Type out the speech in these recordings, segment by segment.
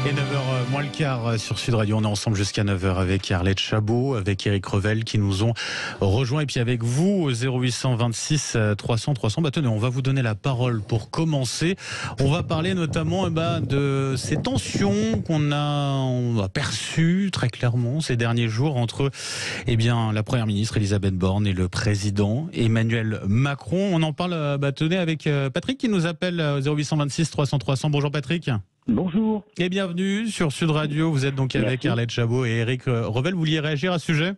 Et 9h moins le quart sur Sud Radio, on est ensemble jusqu'à 9h avec Arlette Chabot, avec Éric Revel qui nous ont rejoints et puis avec vous au 0826 300 300. Tenez, on va vous donner la parole pour commencer. On va parler notamment de ces tensions qu'on a perçues très clairement ces derniers jours entre la Première ministre Elisabeth Borne et le président Emmanuel Macron. On en parle tenez, avec Patrick qui nous appelle au 0826 300 300. Bonjour Patrick. Bonjour. Et bienvenue sur Sud Radio. Vous êtes donc avec Arlette Chabot et Éric Revel. Vous vouliez réagir à ce sujet ?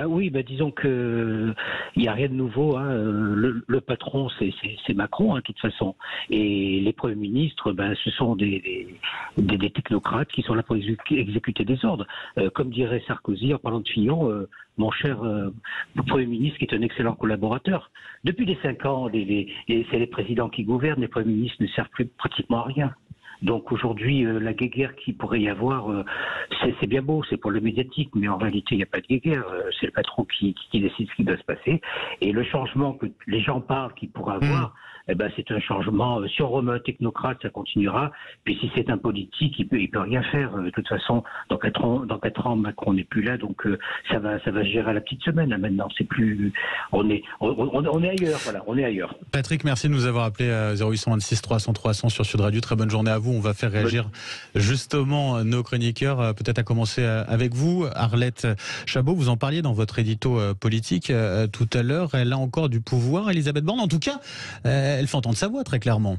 Oui, disons que il n'y a rien de nouveau. Le patron, c'est Macron, de toute façon. Et les premiers ministres, ce sont des technocrates qui sont là pour exécuter des ordres. Comme dirait Sarkozy en parlant de Fillon, mon cher Premier ministre qui est un excellent collaborateur. Depuis les 5 ans, c'est les présidents qui gouvernent, les premiers ministres ne servent plus pratiquement à rien. Donc aujourd'hui, la guéguerre qu'il pourrait y avoir, c'est bien beau, c'est pour le médiatique, mais en réalité, il n'y a pas de guéguerre. C'est le patron qui décide ce qui doit se passer. Et le changement que les gens parlent qu'il pourra avoir, c'est un changement. Si on remet un technocrate, ça continuera. Puis si c'est un politique, il peut rien faire. De toute façon, dans 4 ans, Macron n'est plus là, donc ça va se gérer à la petite semaine. Là, maintenant, c'est plus. On est ailleurs. Voilà, on est ailleurs. Patrick, merci de nous avoir appelé 0826 300 300 sur Sud Radio. Très bonne journée à vous. On va faire réagir justement nos chroniqueurs, peut-être à commencer avec vous. Arlette Chabot, vous en parliez dans votre édito politique tout à l'heure. Elle a encore du pouvoir, Elisabeth Borne. En tout cas, elle fait entendre sa voix très clairement.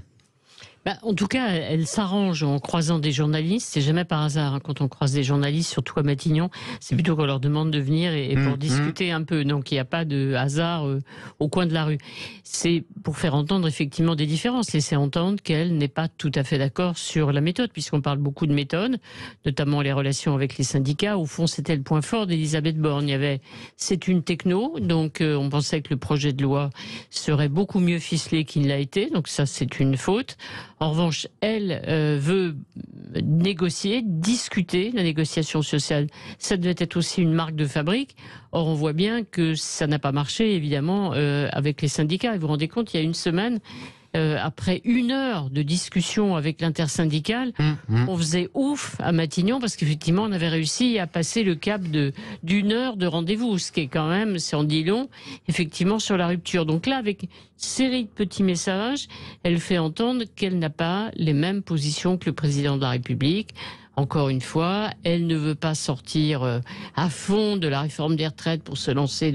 En tout cas, elle s'arrange en croisant des journalistes. C'est jamais par hasard quand on croise des journalistes, surtout à Matignon. C'est plutôt qu'on leur demande de venir et pour discuter un peu. Donc il n'y a pas de hasard au coin de la rue. C'est pour faire entendre effectivement des différences. Laisser entendre qu'elle n'est pas tout à fait d'accord sur la méthode, puisqu'on parle beaucoup de méthode, notamment les relations avec les syndicats. Au fond, c'était le point fort d'Elisabeth Borne. C'est une techno, donc on pensait que le projet de loi serait beaucoup mieux ficelé qu'il l'a été. Donc ça, c'est une faute. En revanche, elle veut négocier, discuter. La négociation sociale, ça devait être aussi une marque de fabrique. Or, on voit bien que ça n'a pas marché, évidemment, avec les syndicats. Et vous vous rendez compte, il y a une semaine, après 1 heure de discussion avec l'intersyndicale, on faisait ouf à Matignon parce qu'effectivement, on avait réussi à passer le cap d'1 heure de rendez-vous, ce qui est quand même, c'est en dit long, effectivement, sur la rupture. Donc là, avec une série de petits messages, elle fait entendre qu'elle n'a pas les mêmes positions que le président de la République. Encore une fois, elle ne veut pas sortir à fond de la réforme des retraites pour se lancer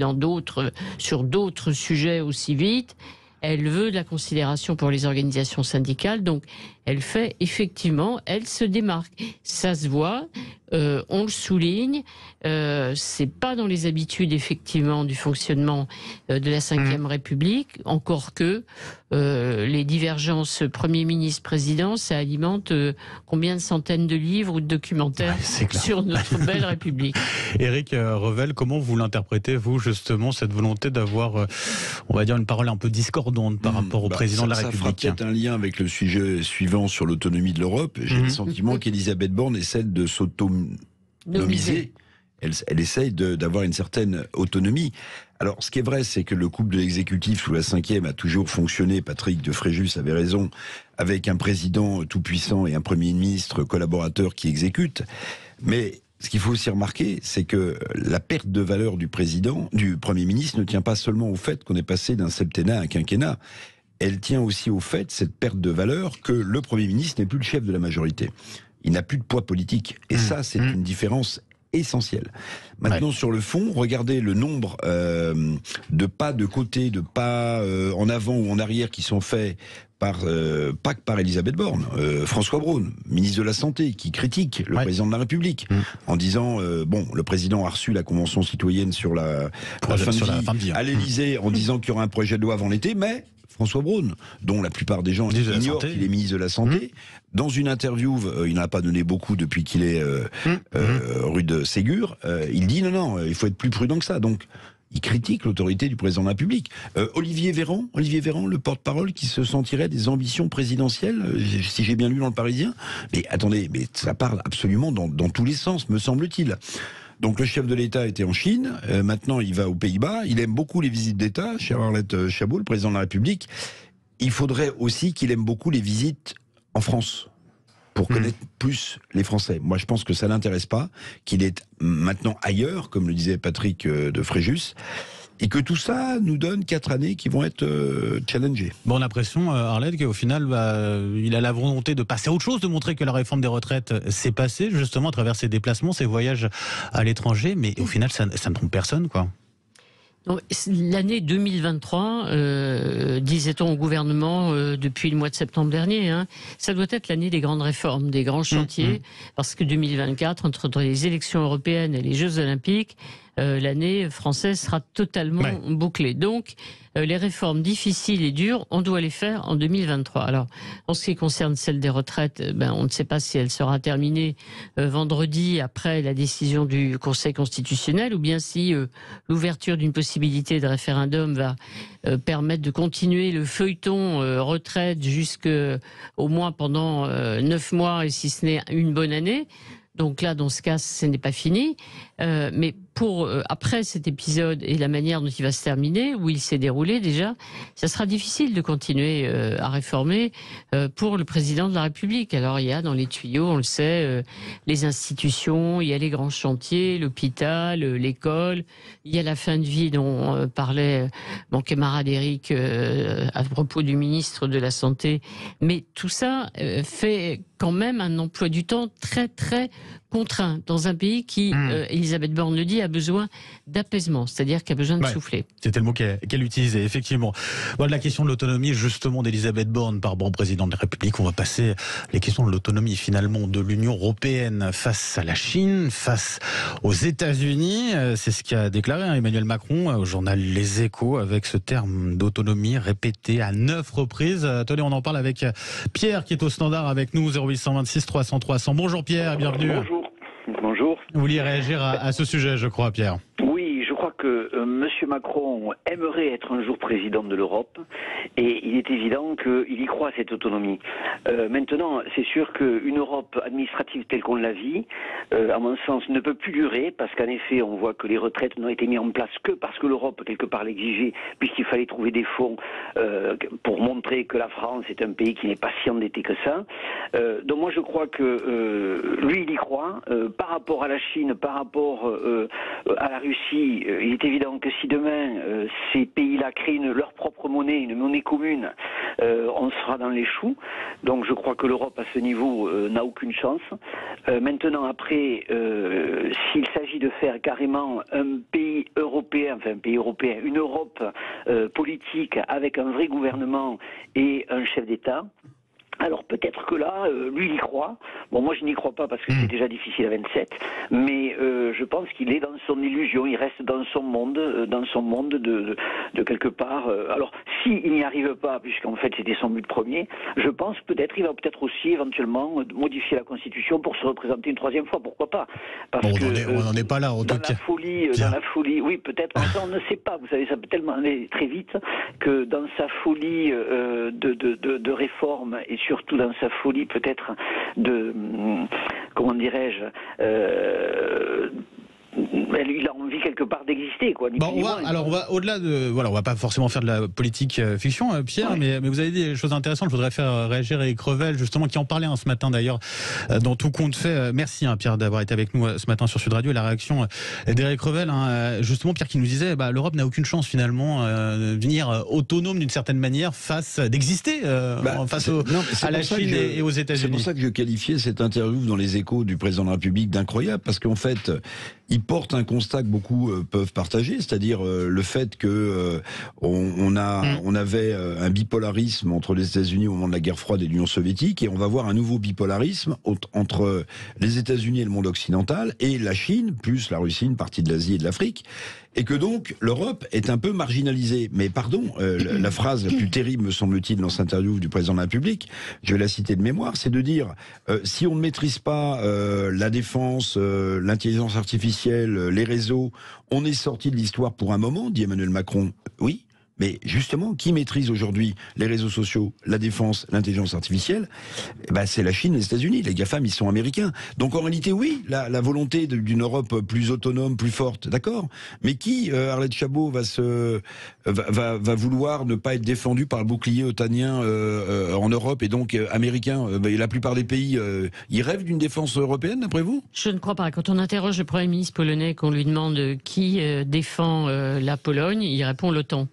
sur d'autres sujets aussi vite. Elle veut de la considération pour les organisations syndicales, donc elle se démarque. Ça se voit, on le souligne, c'est pas dans les habitudes effectivement du fonctionnement de la Ve République, encore que les divergences Premier ministre-président, ça alimente combien de centaines de livres ou de documentaires sur notre belle République. Éric Revel, comment vous l'interprétez, vous, justement, cette volonté d'avoir, on va dire, une parole un peu discordante par rapport au président de la République? Ça fera peut-être un lien avec le sujet suivant sur l'autonomie de l'Europe. J'ai le sentiment qu'Elisabeth Borne essaie de s'autonomiser. Elle essaye d'avoir une certaine autonomie. Alors, ce qui est vrai, c'est que le couple de l'exécutif sous la Ve a toujours fonctionné. Patrick de Fréjus avait raison, avec un président tout-puissant et un Premier ministre collaborateur qui exécute. Mais ce qu'il faut aussi remarquer, c'est que la perte de valeur du Premier ministre ne tient pas seulement au fait qu'on est passé d'un septennat à un quinquennat. Elle tient aussi au fait, cette perte de valeur, que le Premier ministre n'est plus le chef de la majorité. Il n'a plus de poids politique. Et ça, c'est une différence essentielle. Maintenant, sur le fond, regardez le nombre de pas de côté, de pas en avant ou en arrière qui sont faits pas que par Elisabeth Borne. François Braun, ministre de la Santé, qui critique le président de la République en disant le président a reçu la Convention citoyenne sur la fin de vie à l'Élysée en disant qu'il y aura un projet de loi avant l'été, mais François Braun, dont la plupart des gens ignorent qu'il est ministre de la Santé, dans une interview, il n'en a pas donné beaucoup depuis qu'il est rue de Ségur, il dit non, il faut être plus prudent que ça. Donc, il critique l'autorité du président de la République. Olivier Véran, le porte-parole, qui se sentirait des ambitions présidentielles, si j'ai bien lu dans le Parisien. Mais attendez, ça parle absolument dans tous les sens, me semble-t-il. Donc le chef de l'État était en Chine, maintenant il va aux Pays-Bas, il aime beaucoup les visites d'État, chère Arlette Chabot, le président de la République. Il faudrait aussi qu'il aime beaucoup les visites en France. pour connaître plus les Français. Moi, je pense que ça l'intéresse pas, qu'il est maintenant ailleurs, comme le disait Patrick de Fréjus, et que tout ça nous donne 4 années qui vont être challengées. Bon, on a l'impression, Arlette, qu'au final, il a la volonté de passer à autre chose, de montrer que la réforme des retraites s'est passée, justement, à travers ses déplacements, ses voyages à l'étranger, mais au final, ça ne trompe personne, quoi. L'année 2023, disait-on au gouvernement depuis le mois de septembre dernier, ça doit être l'année des grandes réformes, des grands chantiers, parce que 2024, entre les élections européennes et les Jeux Olympiques, l'année française sera totalement bouclée. Donc, les réformes difficiles et dures, on doit les faire en 2023. Alors, en ce qui concerne celle des retraites, on ne sait pas si elle sera terminée vendredi après la décision du Conseil constitutionnel, ou bien si l'ouverture d'une possibilité de référendum va permettre de continuer le feuilleton retraite jusqu'au moins pendant 9 mois, et si ce n'est une bonne année. Donc là, dans ce cas, ce n'est pas fini. Mais pour après cet épisode et la manière dont il va se terminer, où il s'est déroulé déjà, ça sera difficile de continuer à réformer pour le président de la République. Alors il y a dans les tuyaux, on le sait, les institutions, il y a les grands chantiers, l'hôpital, l'école, il y a la fin de vie dont parlait mon camarade Éric à propos du ministre de la Santé. Mais tout ça fait quand même un emploi du temps très très contraint dans un pays qui, Elisabeth Borne le dit, a besoin d'apaisement, c'est-à-dire qui a besoin de souffler. C'était le mot qu'elle utilisait, effectivement. Bon, la question de l'autonomie, justement, d'Elisabeth Borne par bon président de la République, on va passer à les questions de l'autonomie, finalement, de l'Union européenne face à la Chine, face aux États-Unis. C'est ce qu'a déclaré Emmanuel Macron au journal Les Échos, avec ce terme d'autonomie répété à 9 reprises. Tenez, on en parle avec Pierre, qui est au standard avec nous, 0826 300 300. Bonjour Pierre, bienvenue. Bonjour. Vous vouliez réagir à ce sujet, je crois, Pierre. Oui, je crois que M. Macron aimerait être un jour président de l'Europe et il est évident qu'il y croit à cette autonomie. Maintenant, c'est sûr qu'une Europe administrative telle qu'on la vit, à mon sens, ne peut plus durer parce qu'en effet, on voit que les retraites n'ont été mises en place que parce que l'Europe, quelque part, l'exigeait, puisqu'il fallait trouver des fonds pour montrer que la France est un pays qui n'est pas si endetté que ça. Donc moi, je crois que lui, il y croit. Par rapport à la Chine, par rapport à la Russie, il est évident que si demain ces pays-là créent leur propre monnaie, une monnaie commune, on sera dans les choux. Donc je crois que l'Europe à ce niveau n'a aucune chance. Maintenant après, s'il s'agit de faire carrément un pays européen, une Europe politique avec un vrai gouvernement et un chef d'État, alors peut-être que là, lui, il y croit. Bon, moi, je n'y crois pas parce que c'est déjà difficile à 27. Mais je pense qu'il est dans son illusion. Il reste dans son monde de quelque part. Alors, s'il n'y arrive pas, puisqu'en fait c'était son but premier, je pense peut-être il va peut-être aussi éventuellement modifier la Constitution pour se représenter une 3e fois. Pourquoi pas? Parce que on n'en est pas là. Dans la folie, oui, peut-être. Enfin, on ne sait pas. Vous savez, ça peut tellement aller très vite que dans sa folie de réforme et surtout dans sa folie peut-être de, comment dirais-je, il a envie quelque part d'exister, quoi. Bon, on va au-delà de, voilà, on va pas forcément faire de la politique fiction, Pierre, mais vous avez dit des choses intéressantes. Je voudrais faire réagir Éric Revel, justement, qui en parlait ce matin d'ailleurs dans Tout compte fait. Merci Pierre d'avoir été avec nous ce matin sur Sud Radio. Et la réaction d'Éric Revel, justement, Pierre qui nous disait, l'Europe n'a aucune chance finalement de venir autonome d'une certaine manière d'exister face à la Chine et aux États-Unis. C'est pour ça que je qualifiais cette interview dans les Échos du président de la République d'incroyable, parce qu'en fait, il porte un constat que beaucoup peuvent partager, c'est-à-dire le fait que on avait un bipolarisme entre les États-Unis au moment de la guerre froide et l'Union soviétique, et on va voir un nouveau bipolarisme entre les États-Unis et le monde occidental, et la Chine, plus la Russie, une partie de l'Asie et de l'Afrique, et que donc l'Europe est un peu marginalisée. Mais pardon, la phrase la plus terrible, me semble-t-il, dans cette interview du président de la République, je vais la citer de mémoire, c'est de dire si on ne maîtrise pas la défense, l'intelligence artificielle, les réseaux, on est sorti de l'histoire pour un moment, dit Emmanuel Macron. Oui, Mais justement, qui maîtrise aujourd'hui les réseaux sociaux, la défense, l'intelligence artificielle? C'est la Chine et les États-Unis. Les GAFAM, ils sont américains. Donc en réalité, oui, la volonté d'une Europe plus autonome, plus forte, d'accord. Mais qui, Arlette Chabot, va vouloir ne pas être défendu par le bouclier otanien en Europe et donc américain? La plupart des pays, ils rêvent d'une défense européenne, d'après vous? Je ne crois pas. Quand on interroge le Premier ministre polonais, qu'on lui demande qui défend la Pologne, il répond l'OTAN.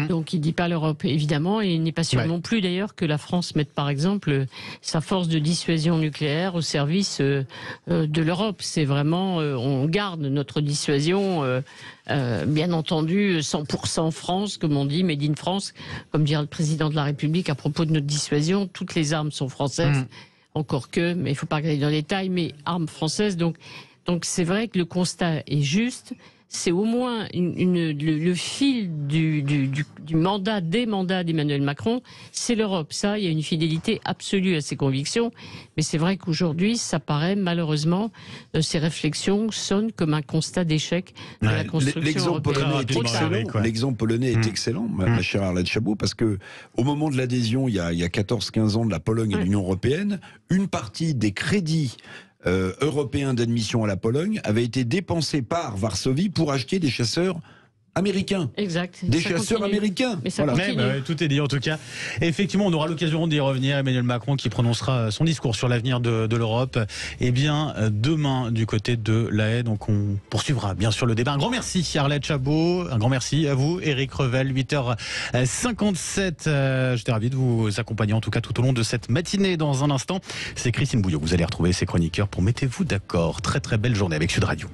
Donc il ne dit pas l'Europe, évidemment, et il n'est pas sûr non plus d'ailleurs que la France mette par exemple sa force de dissuasion nucléaire au service de l'Europe. C'est vraiment, on garde notre dissuasion, bien entendu, 100% France, comme on dit, Made in France, comme dirait le président de la République à propos de notre dissuasion, toutes les armes sont françaises, encore que, mais il ne faut pas regarder dans les détails, mais armes françaises, donc c'est vrai que le constat est juste. C'est au moins le fil du mandat, des mandats d'Emmanuel Macron, c'est l'Europe. Ça, il y a une fidélité absolue à ses convictions. Mais c'est vrai qu'aujourd'hui, ça paraît malheureusement, ces réflexions sonnent comme un constat d'échec de la construction européenne. L'exemple polonais est excellent, ma chère Arlette Chabot, parce que au moment de l'adhésion, il y a 14-15 ans de la Pologne à l'Union européenne, une partie des crédits européen d'admission à la Pologne avait été dépensé par Varsovie pour acheter des chasseurs américains. Exact. Des chasseurs américains. Mais ça continue. Tout est dit en tout cas. Et effectivement, on aura l'occasion d'y revenir. Emmanuel Macron qui prononcera son discours sur l'avenir de l'Europe. Eh bien, demain, du côté de La Haye. Donc, on poursuivra bien sûr le débat. Un grand merci, Arlette Chabot. Un grand merci à vous, Éric Revel. 8h57. J'étais ravi de vous accompagner en tout cas tout au long de cette matinée. Dans un instant, c'est Christine Bouillot. Vous allez retrouver ses chroniqueurs pour Mettez-vous d'accord. Très très belle journée avec Sud Radio.